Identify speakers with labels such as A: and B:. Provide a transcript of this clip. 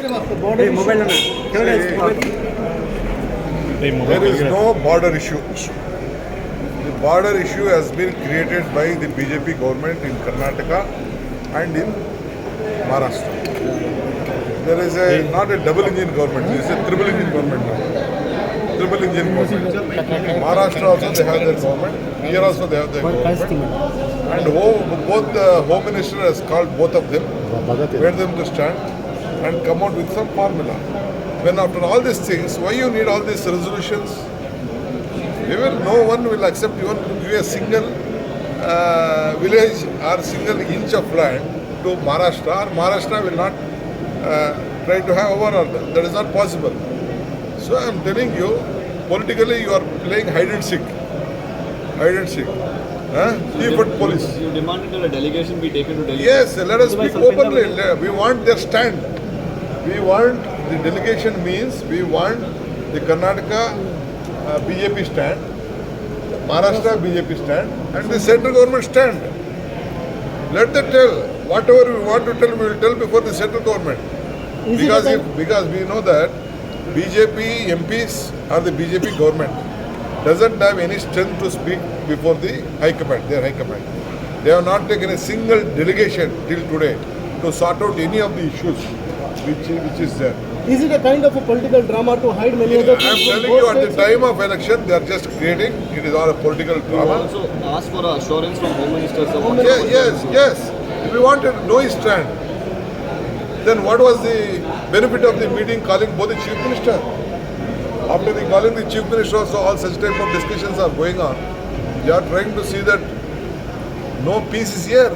A: There is no border issue. The border issue has been created by the BJP government in Karnataka and in Maharashtra. There is not a double engine government, there is a triple engine government now. Triple engine government. Maharashtra also they have their government, here also they have their government. And both the Home Minister has called both of them, made them to stand and come out with some formula. When after all these things, why you need all these resolutions? No one will accept even to give a single village or single inch of land to Maharashtra, or Maharashtra will not try to have overall. That is not possible. So I am telling you, politically you are playing hide and seek. Hide and seek. Chief at police.
B: You demanded that a delegation be taken to Delhi.
A: Yes, let us speak openly. We want their stand. We want the delegation means we want the Karnataka BJP stand, Maharashtra BJP stand, and the central government stand. Let them tell. Whatever we want to tell, we will tell before the central government. Because we know that BJP MPs or the BJP government doesn't have any strength to speak before the High Command, their High Command. They have not taken a single delegation till today to sort out any of the issues which is there.
C: Is it a kind of a political drama to hide many other
A: I am telling you, at the time of election, they are just creating. It is all a political
B: You
A: drama.
B: also asked for assurance from Home Minister.
A: Yes. If we wanted to know his stand, then what was the benefit of the meeting calling both the Chief Minister? After the calling the Chief Minister, also all such type of discussions are going on. They are trying to see that no peace is here.